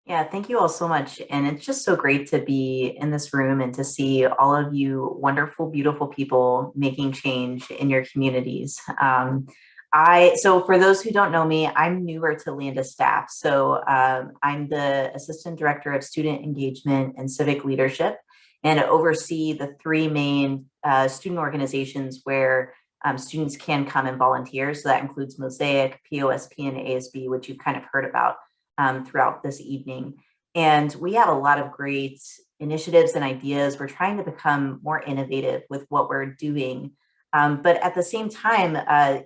Yeah, thank you all so much. And it's just so great to be in this room and to see all of you wonderful, beautiful people making change in your communities. So for those who don't know me, I'm newer to Landis staff. So I'm the Assistant Director of Student Engagement and Civic Leadership, and oversee the three main student organizations where students can come and volunteer. So that includes Mosaic, POSP, and ASB, which you've kind of heard about throughout this evening. And we have a lot of great initiatives and ideas. We're trying to become more innovative with what we're doing. But at the same time,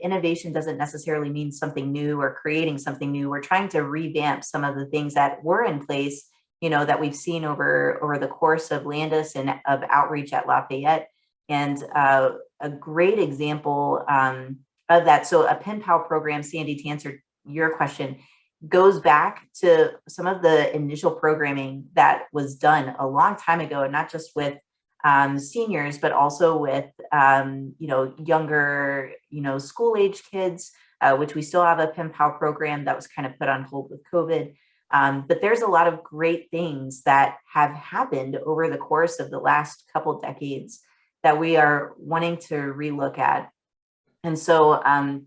innovation doesn't necessarily mean something new or creating something new. We're trying to revamp some of the things that were in place, that we've seen over the course of Landis and of outreach at Lafayette. And a great example of that, so a pen pal program, Sandy, to answer your question, goes back to some of the initial programming that was done a long time ago, and not just with seniors, but also with, younger, school age kids, which we still have a pen pal program that was kind of put on hold with COVID. But there's a lot of great things that have happened over the course of the last couple decades that we are wanting to relook at. And so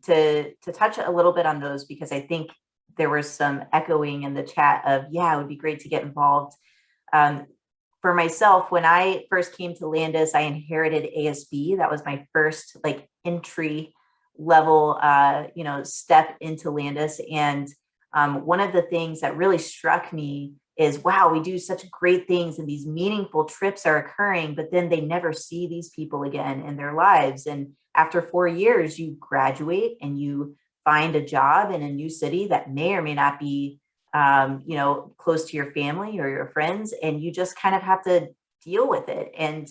to touch a little bit on those, because I think there was some echoing in the chat of, yeah, it would be great to get involved. For myself, when I first came to Landis, I inherited ASB. That was my first entry level, step into Landis. And one of the things that really struck me is, wow, we do such great things and these meaningful trips are occurring, but then they never see these people again in their lives. And after 4 years, you graduate and you find a job in a new city that may or may not be close to your family or your friends, and you just kind of have to deal with it and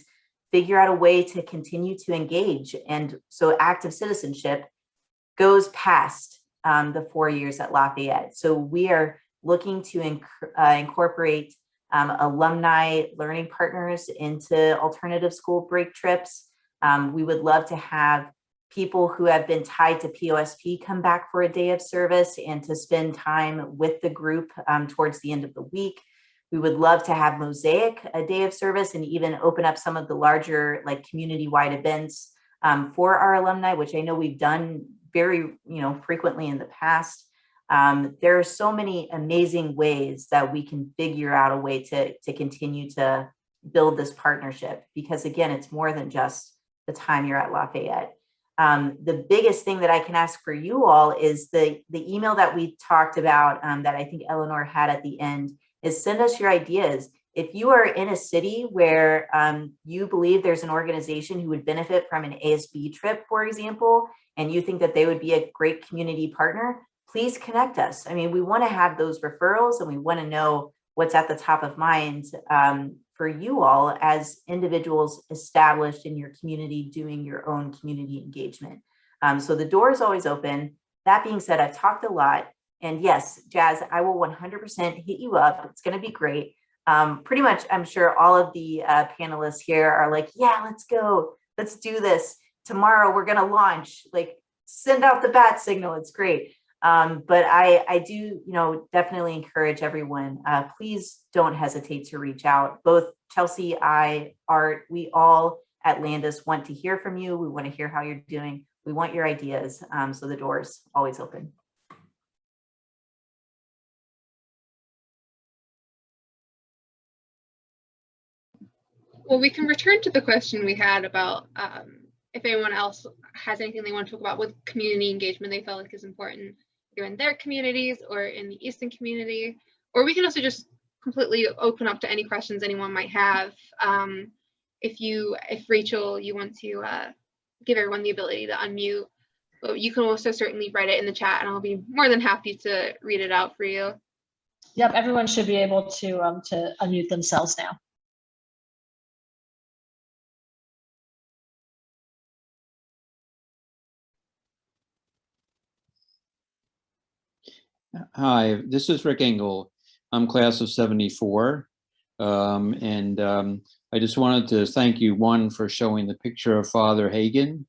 figure out a way to continue to engage. And so active citizenship goes past the 4 years at Lafayette. So we are looking to incorporate alumni learning partners into alternative school break trips. We would love to have people who have been tied to POSP come back for a day of service and to spend time with the group towards the end of the week. We would love to have Mosaic a day of service and even open up some of the larger community-wide events for our alumni, which I know we've done very frequently in the past. There are so many amazing ways that we can figure out a way to continue to build this partnership, because again, it's more than just the time you're at Lafayette. The biggest thing that I can ask for you all is the email that we talked about that I think Eleanor had at the end, is send us your ideas. If you are in a city where you believe there's an organization who would benefit from an ASB trip, for example, and you think that they would be a great community partner, please connect us. I mean, we want to have those referrals and we want to know what's at the top of mind for you all as individuals established in your community doing your own community engagement. So the door is always open. That being said, I've talked a lot, and yes, Jazz, I will 100% hit you up. It's going to be great. Pretty much, I'm sure all of the panelists here are like, yeah, let's go. Let's do this. Tomorrow we're going to launch, send out the bat signal. It's great. But I do, definitely encourage everyone, please don't hesitate to reach out. Both Chelsea, I, Art, we all at Landis want to hear from you. We want to hear how you're doing. We want your ideas. So the door's always open. Well, we can return to the question we had about if anyone else has anything they want to talk about with community engagement they felt like is important, either in their communities or in the Easton community, or we can also just completely open up to any questions anyone might have. If Rachel, you want to give everyone the ability to unmute, but you can also certainly write it in the chat and I'll be more than happy to read it out for you. Yep, everyone should be able to unmute themselves now. Hi, this is Rick Engel. I'm class of 74. I just wanted to thank you, one, for showing the picture of Father Hagen.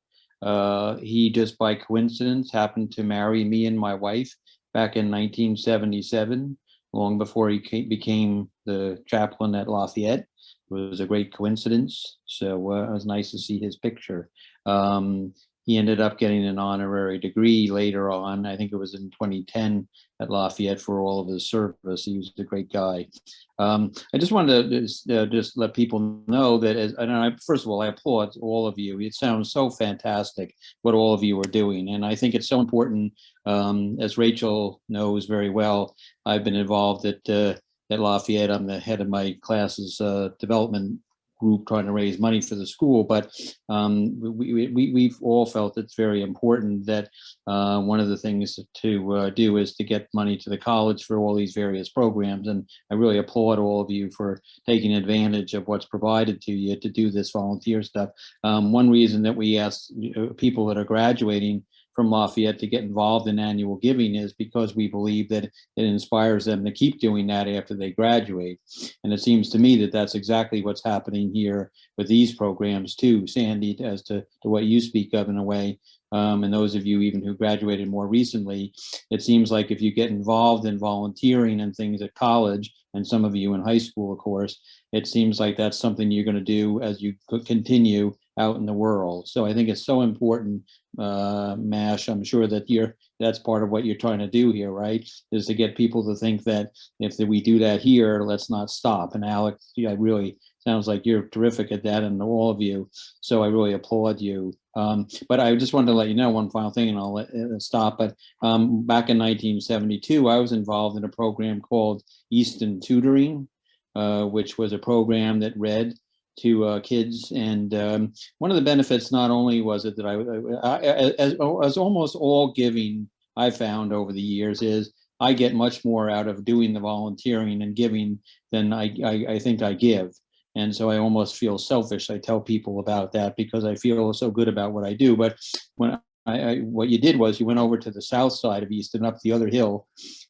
He just by coincidence happened to marry me and my wife back in 1977, long before he became the chaplain at Lafayette. It was a great coincidence. So it was nice to see his picture. He ended up getting an honorary degree later on. I think it was in 2010 at Lafayette for all of his service. He was a great guy. I just wanted to just let people know that, first of all, I applaud all of you. It sounds so fantastic what all of you are doing. And I think it's so important, as Rachel knows very well, I've been involved at Lafayette. I'm the head of my class's development group trying to raise money for the school, but we've all felt it's very important that one of the things to do is to get money to the college for all these various programs. And I really applaud all of you for taking advantage of what's provided to you to do this volunteer stuff. One reason that we ask people that are graduating from Lafayette to get involved in annual giving is because we believe that it inspires them to keep doing that after they graduate. And it seems to me that that's exactly what's happening here with these programs too, Sandy, as to what you speak of in a way. And those of you even who graduated more recently, it seems like if you get involved in volunteering and things at college, and some of you in high school, of course, it seems like that's something you're going to do as you continue out in the world. So I think it's so important, Mash. I'm sure that that's part of what you're trying to do here, right? Is to get people to think that if we do that here, let's not stop. And Alec, I really sounds like you're terrific at that, and all of you. So I really applaud you. But I just wanted to let you know one final thing, and I'll let it stop. But back in 1972, I was involved in a program called Easton Tutoring, which was a program that read to kids. And one of the benefits, not only was it that as almost all giving I found over the years, is I get much more out of doing the volunteering and giving than I think I give. And so I almost feel selfish. I tell people about that because I feel so good about what I do. But when what you did was you went over to the south side of Easton, up the other hill,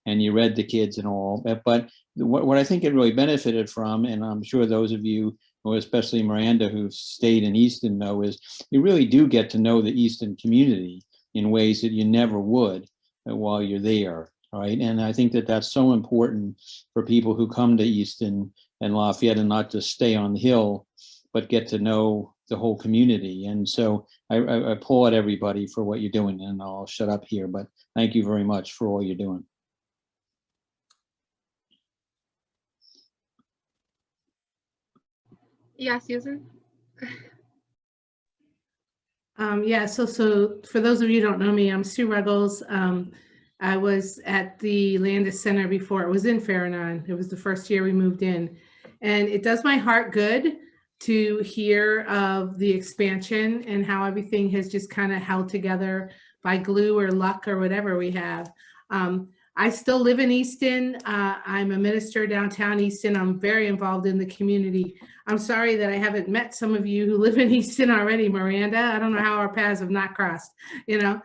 and you read the kids and all. But what I think it really benefited from, and I'm sure those of you, especially Miranda, who stayed in Easton, know, is you really do get to know the Easton community in ways that you never would while you're there, right? And I think that that's so important for people who come to Easton and Lafayette and not just stay on the hill, but get to know the whole community. And so I applaud everybody for what you're doing, and I'll shut up here, but thank you very much for all you're doing. Yeah, Susan? Yeah, so for those of you who don't know me, I'm Sue Ruggles. I was at the Landis Center before it was in Farallon. It was the first year we moved in. And it does my heart good to hear of the expansion and how everything has just kind of held together by glue or luck or whatever we have. I still live in Easton. I'm a minister downtown Easton. I'm very involved in the community. I'm sorry that I haven't met some of you who live in Easton already, Miranda. I don't know how our paths have not crossed, you know.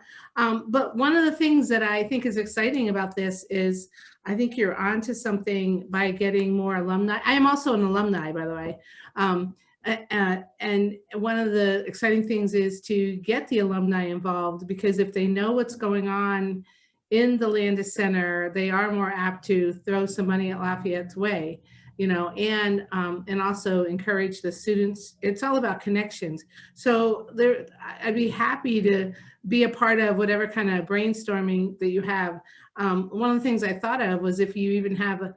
But one of the things that I think is exciting about this is I think you're onto something by getting more alumni. I am also an alumni, by the way. And one of the exciting things is to get the alumni involved, because if they know what's going on in the Landis Center, they are more apt to throw some money at Lafayette's way. and also encourage the students. It's all about connections. So I'd be happy to be a part of whatever kind of brainstorming that you have. One of the things I thought of was if you even have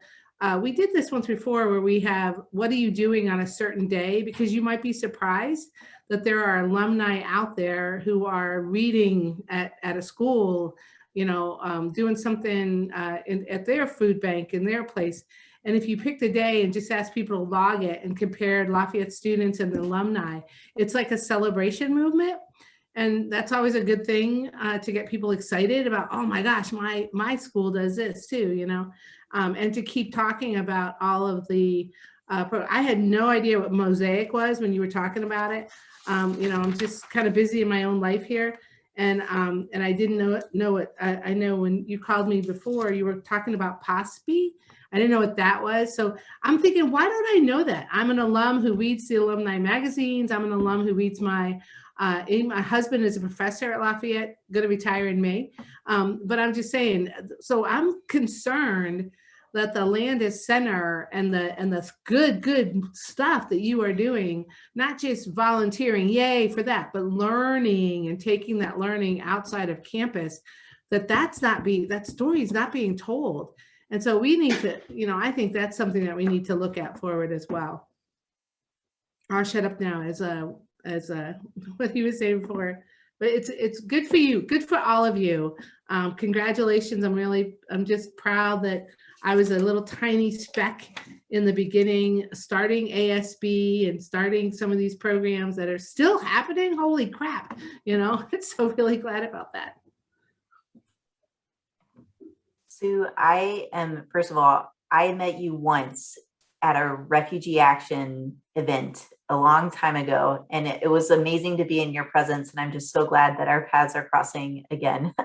we did this once before where we have, what are you doing on a certain day? Because you might be surprised that there are alumni out there who are reading at a school, doing something at their food bank in their place. And if you picked a day and just asked people to log it and compared Lafayette students and the alumni, it's like a celebration movement. And that's always a good thing to get people excited about, oh my gosh, my school does this too, and to keep talking about all of the, I had no idea what Mosaic was when you were talking about it. I'm just kind of busy in my own life here. And I didn't know it. I know when you called me before, you were talking about POSPI. I didn't know what that was. So I'm thinking, why don't I know that? I'm an alum who reads the alumni magazines. I'm an alum who reads my husband is a professor at Lafayette, going to retire in May. But I'm just saying, so I'm concerned that the Landis Center and the good stuff that you are doing, not just volunteering, yay for that, but learning and taking that learning outside of campus, that story is not being told. And so we need to, I think that's something that we need to look at forward as well. I'll shut up now as what he was saying before, but it's good for you, good for all of you. Congratulations. I'm just proud that I was a little tiny speck in the beginning, starting ASB and starting some of these programs that are still happening. Holy crap, so really glad about that. Sue, first of all, I met you once at a Refugee Action event a long time ago, and it was amazing to be in your presence, and I'm just so glad that our paths are crossing again.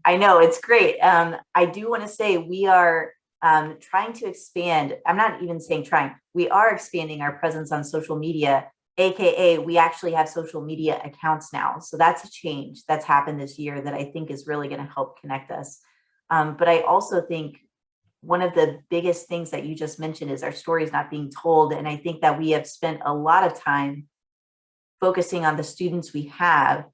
I know, it's great. I do want to say we are trying to expand. I'm not even saying trying. We are expanding our presence on social media, AKA we actually have social media accounts now. So that's a change that's happened this year that I think is really going to help connect us. But I also think one of the biggest things that you just mentioned is our story is not being told. And I think that we have spent a lot of time focusing on the students we have,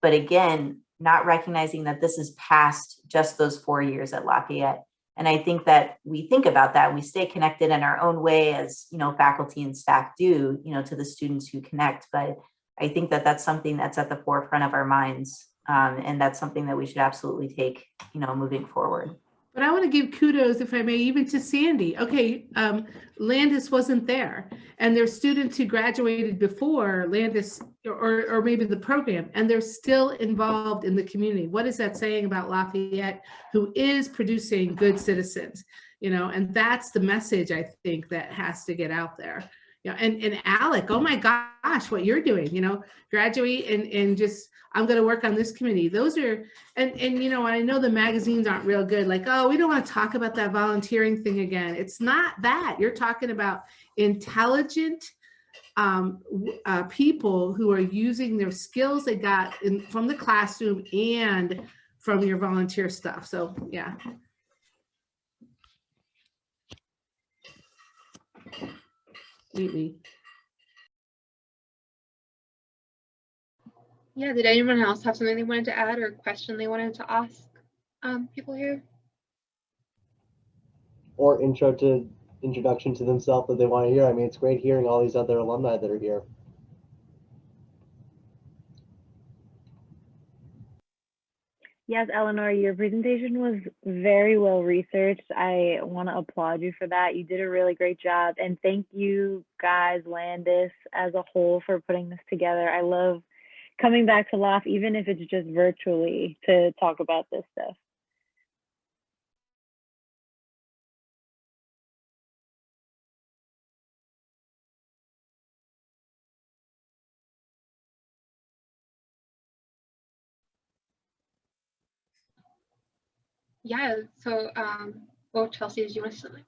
but again, not recognizing that this is past just those 4 years at Lafayette. And I think that we think about that. We stay connected in our own way as, faculty and staff do, to the students who connect. But I think that that's something that's at the forefront of our minds. And that's something that we should absolutely take, moving forward. But I want to give kudos, if I may, even to Sandy. Okay, Landis wasn't there, and there's students who graduated before Landis or maybe the program, and they're still involved in the community. What is that saying about Lafayette, who is producing good citizens? And that's the message I think that has to get out there. And Alec, oh my gosh, what you're doing, graduate and just, I'm going to work on this committee. Those are, and I know the magazines aren't real good. Like, oh, we don't want to talk about that volunteering thing again. It's not that. You're talking about intelligent people who are using their skills they got from the classroom and from your volunteer stuff. So yeah. Yeah, did anyone else have something they wanted to add or a question they wanted to ask people here? Or introduction to themselves that they want to hear. I mean, it's great hearing all these other alumni that are here. Yes, Eleanor, your presentation was very well researched. I want to applaud you for that. You did a really great job. And thank you guys, Landis, as a whole for putting this together. I love coming back to LAF, even if it's just virtually, to talk about this stuff. Yeah, so, Chelsea, did you want to say something?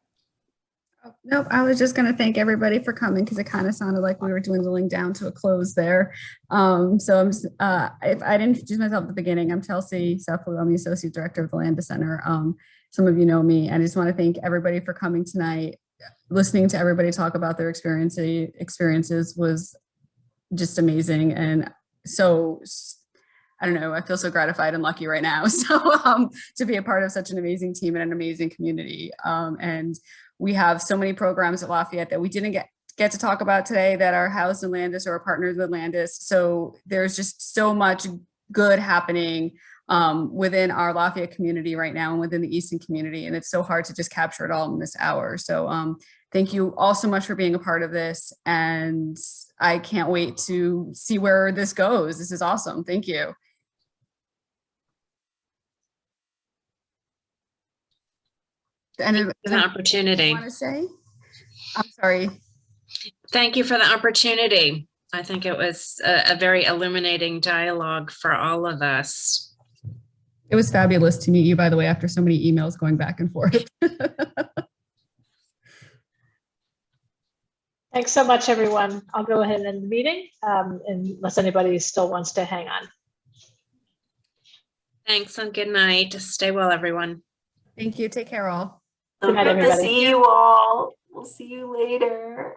Nope, I was just going to thank everybody for coming because it kind of sounded like we were dwindling down to a close there. So if I didn't introduce myself at the beginning, I'm Chelsea Seflu. I'm the Associate Director of the Landis Center. Some of you know me. I just want to thank everybody for coming tonight. Listening to everybody talk about their experiences was just amazing. And so, I don't know, I feel so gratified and lucky right now. So to be a part of such an amazing team and an amazing community. And we have so many programs at Lafayette that we didn't get to talk about today that are housed in Landis or are partnered with Landis. So there's just so much good happening within our Lafayette community right now and within the Easton community. And it's so hard to just capture it all in this hour. So thank you all so much for being a part of this. And I can't wait to see where this goes. This is awesome. Thank you. Thank you for the opportunity. Want to say? I'm sorry. Thank you for the opportunity. I think it was a very illuminating dialogue for all of us. It was fabulous to meet you, by the way, after so many emails going back and forth. Thanks so much, everyone. I'll go ahead and end the meeting unless anybody still wants to hang on. Thanks and good night. Stay well, everyone. Thank you. Take care, all. So Good night, good to everybody. see you all. We'll see you later.